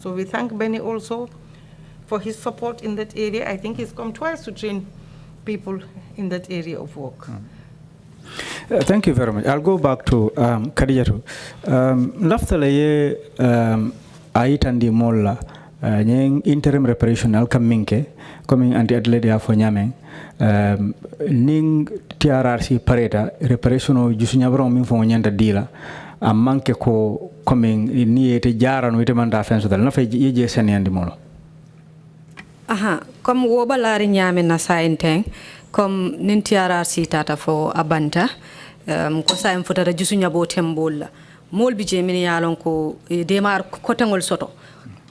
So we thank Benny also for his support in that area. I think he's come twice to train people in that area of work. Thank you very much. I'll go back to Khadijatu. Laftalaye aitandi molla nyeng interim reparation alkaminke coming anti adlede afo nyame ning TRRC pareta reparation o jusunya bro min fo nyanda dila a manke ko coming ni ete jarano ite manda fenso dal na fay yeje seniyandi molo. Aha, comme wo balari nyame na sainteng comme nin TRRC tata fo abanta ko sa en fotata jusunya bo tembolla mol bi je min yalon ko demar kotangol soto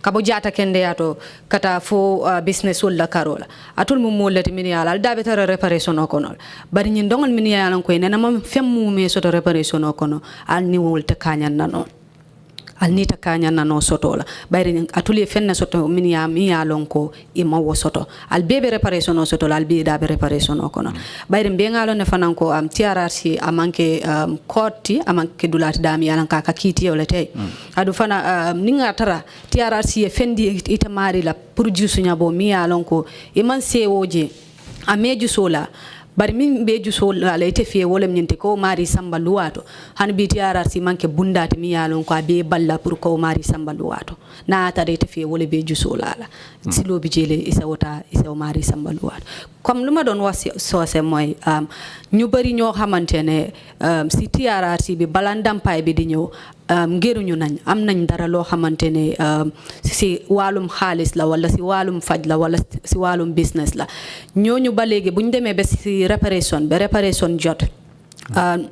kabo jata kende yato kata fo business wala karola atul mum molati min yala dabe tara reparation o kono bari nyin dongal min yalon ko nena mam femmu me soto reparation o kono al ni wolta kanyan nanon al ni ta kanyan nano soto la bari atuli fenna soto min yalon ko ima wo soto al bebe reparation o soto al be dabe reparation o kono bari be ngalo ne fanan ko am TRRC amanke korti amanke dulati dami yalan ka kiti wala tay adu fana ninga tara TRRC e fendi ita mari la pour jusunya bo mi yalon ko iman sewoje ameju sola bari min beju sola la ite fe wolem nyinte ko mari samba luwato han bi TRRC manke bundati mi yalon ko be balla pour ko mari samba luwato na ta ite fe wole beju sola la silo bi jele isa wota isa mari samba luwato comme luma don wasi sose moy ñu bari ñoo xamantene si TRRC bi balandam pay bi di ñew ngeeruñu nañ am nañ dara loo xamantene si walum xaalis la wala si walum faj la wala si walum business la ñooñu ba léegi buñ demee ba si réparation jot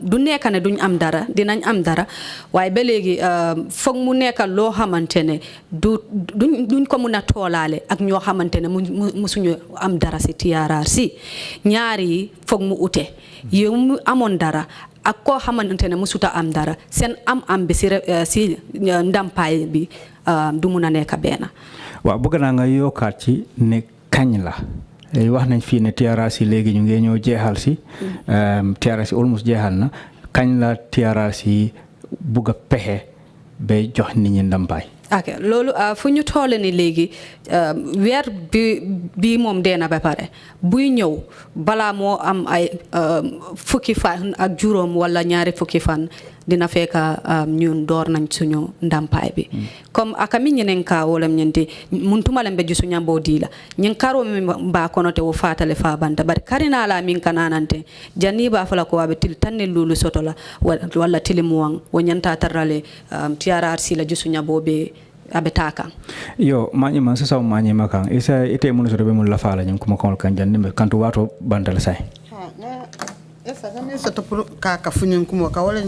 du nekk ne duñ am dara dinañ am dara waaye ba léegi foog mu nekkal loo xamantene duñ ko mun a toolaale ak ñoo xamantene musuñu am dara si TRRC ñaari foog mu ute yow mu amoon dara ak koo xamantene musuta am dara seen am bi si ndampaay bi du mun a nekk benn. waaw bëgg naa nga yokkaat ci ne kañ la wax nañ fii ne TRRC léegi ñu ngi ñëw jeexal si TRRC almost jeexal na kañ la TRRC bugg a pexe ba jox nit ñi ndampaay. ok loolu fu ñu toll ni léegi weer bi moom dee na ba pare buy ñëw balaa moo am ay fukki fan ak juróom wala ñaari fukki fan dina fekk ñun door nañ suñu ndampaay bi comme aka mi ñenen ka wolam ñenti muntuma lambe ju suñu mbo dila ñen karo mi ba kono te wo fatale fa banta bari karina la min kananante janni ba fala ko wabe til tanne lulu soto la wala tilimuwan wo ñanta tarale TRRC la ju suñu bobe abetaka yo mañi man sa mañi makan isa ite mun so be mun la fala ñum kuma ko kan janni kantu wato bandal say esa kami soto ka funyin kuma ka wala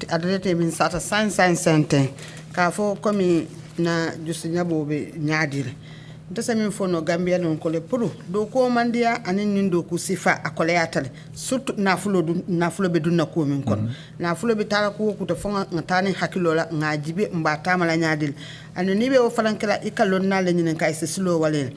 adrete min sata sante ka fo komi na jusinya bobe nyaadire ndesa min fono Gambia non ko le puru do ko mandia anin nin do ku sifa akole yatale surtout na fulo be dunna ko min kon na fulo be tara ko ku to fonga ngatani hakilola ngajibe mbata mala nyaadil anoni be o falankela ikalon na le nyinen kay se silo wale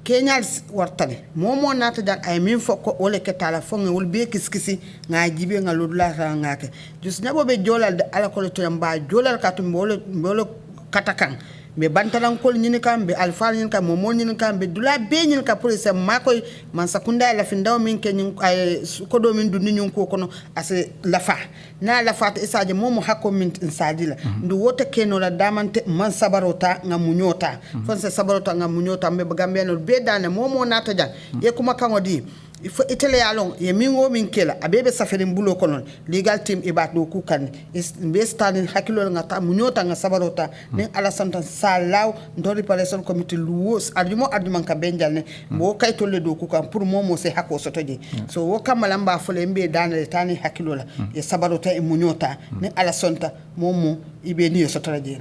Kenyal wartale momo nata jak ay min fokko wole ketala fonga wol be kiskisi nga jibe nga lodula ngake just nyabo be jolal de ala ko to yamba jolal katum bolo katakan be bantalankol ñini kam be alfal ñini kam momol ñini kam be dula be ñini ka pour se makoy man sakunda la fi ndaw min ke ñin ay ko do min dundi ñun ko kono ase lafa na lafa ta isaje momo hakko min insadi la ndu wota keno la damante man sabarota nga munyota fonse sabarota nga munyota be gambe no be dane momo nata jang e kuma kango di il faut itele yalon ye mingo min kela abebe saferin bulo konon legal team ibat do ku kan be stanin hakilo nga ta munyota nga sabarota ne ala santa salaw ndo reparation committee luwos argument ka benjal ne mo kay tolle do ku kan pour momo se hakko sotoje so wo kamala mba fole mbe danale tani hakilo la ye sabarota e munyota ne ala santa momo ibe ni sotoje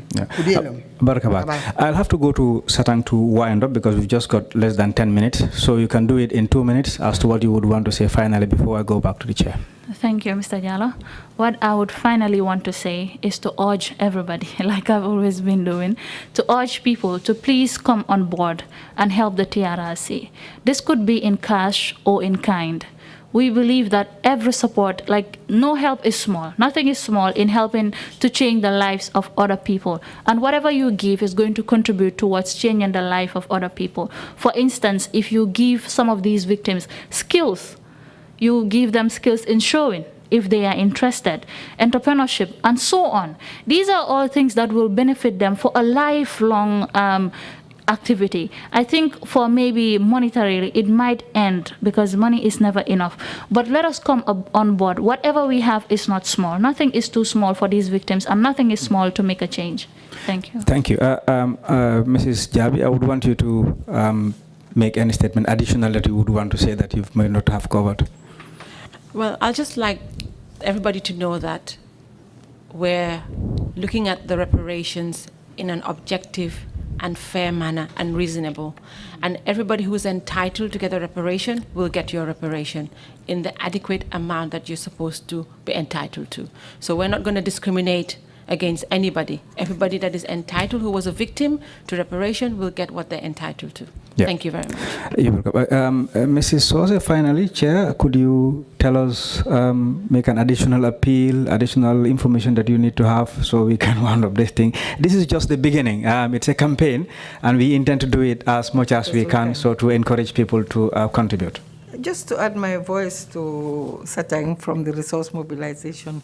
I'll have to go to Satang to wind up because we've just got less than 10 minutes, so you can do it in 2 minutes as to what you would want to say finally before I go back to the chair. Thank you, Mr. Jallo. What I would finally want to say is to urge everybody, like I've always been doing, to urge people to please come on board and help the TRRC. This could be in cash or in kind. We believe that every support, like no help is small. Nothing is small in helping to change the lives of other people. And whatever you give is going to contribute towards changing the life of other people. For instance, if you give some of these victims skills, you give them skills in showing, if they are interested, entrepreneurship, and so on. These are all things that will benefit them for a lifelong activity. I think for maybe monetarily, it might end because money is never enough. But let us come on board. Whatever we have is not small. Nothing is too small for these victims, and nothing is small to make a change. Thank you. Thank you. Mrs. Jabi, I would want you to make any statement additional that you would want to say that you may not have covered. Well, I'd just like everybody to know that we're looking at the reparations in an objective and fair manner and reasonable. And everybody who is entitled to get a reparation will get your reparation in the adequate amount that you're supposed to be entitled to. So we're not going to discriminate against anybody. Everybody that is entitled who was a victim to reparation will get what they're entitled to. Yeah. Thank you very much. You're welcome. Mrs. Soze, finally, Chair, could you tell us, make an additional appeal, additional information that you need to have so we can round up this thing? This is just the beginning. It's a campaign, and we intend to do it as much as we can, so to encourage people to contribute. Just to add my voice to Satang from the Resource Mobilization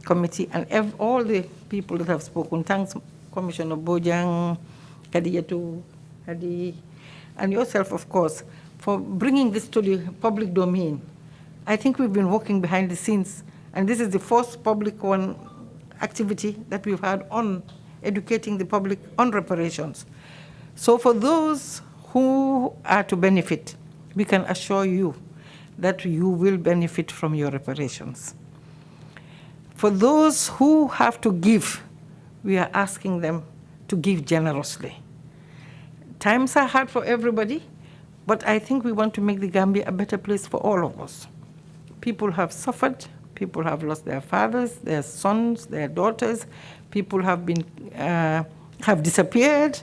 Committee and all the people that have spoken. Thanks, Commissioner Bojang, Kadiyatu, Hadi, and yourself, of course, for bringing this to the public domain. I think we've been working behind the scenes, and this is the first public activity that we've had on educating the public on reparations. So for those who are to benefit, we can assure you that you will benefit from your reparations. For those who have to give, we are asking them to give generously. Times are hard for everybody, but I think we want to make the Gambia a better place for all of us. People have suffered, people have lost their fathers, their sons, their daughters, people have been, have disappeared,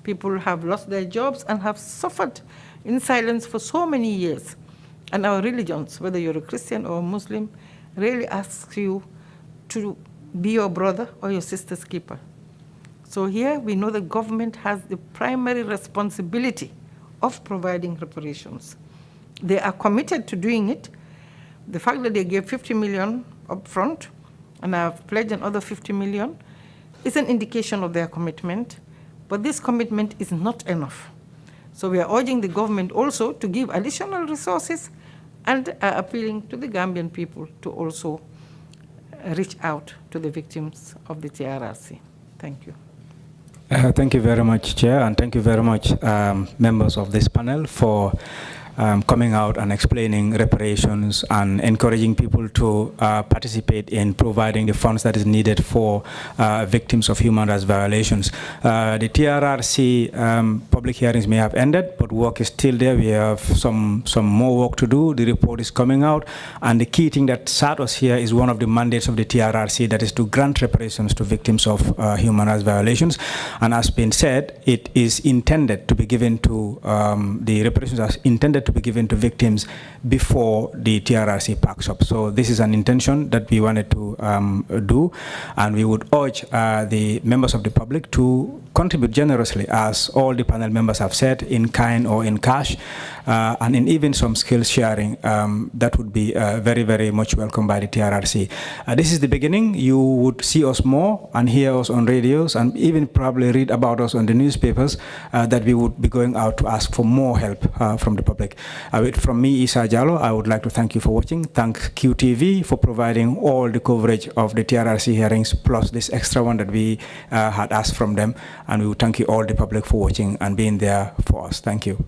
people have lost their jobs and have suffered in silence for so many years. And our religions, whether you're a Christian or a Muslim, really asks you to be your brother or your sister's keeper. So here we know the government has the primary responsibility of providing reparations. They are committed to doing it. The fact that they gave 50 million up front and have pledged another 50 million is an indication of their commitment, but this commitment is not enough. So we are urging the government also to give additional resources and are appealing to the Gambian people to also reach out to the victims of the TRRC. Thank you. Thank you very much, Chair, and thank you very much, members of this panel, for coming out and explaining reparations and encouraging people to participate in providing the funds that is needed for victims of human rights violations. The TRRC public hearings may have ended, but work is still there. We have some more work to do. The report is coming out, and the key thing that sat us here is one of the mandates of the TRRC, that is to grant reparations to victims of human rights violations. And as been said, it is intended to be given to, the reparations are intended to be given to victims before the TRRC packs up. So this is an intention that we wanted to do, and we would urge the members of the public to contribute generously, as all the panel members have said, in kind or in cash, and in even some skills sharing. That would be very, very much welcome by the TRRC. This is the beginning. You would see us more and hear us on radios, and even probably read about us on the newspapers, that we would be going out to ask for more help from the public. From me, Isa Jallo, I would like to thank you for watching. Thank QTV for providing all the coverage of the TRRC hearings, plus this extra one that we had asked from them. And we would thank you all, the public, for watching and being there for us. Thank you.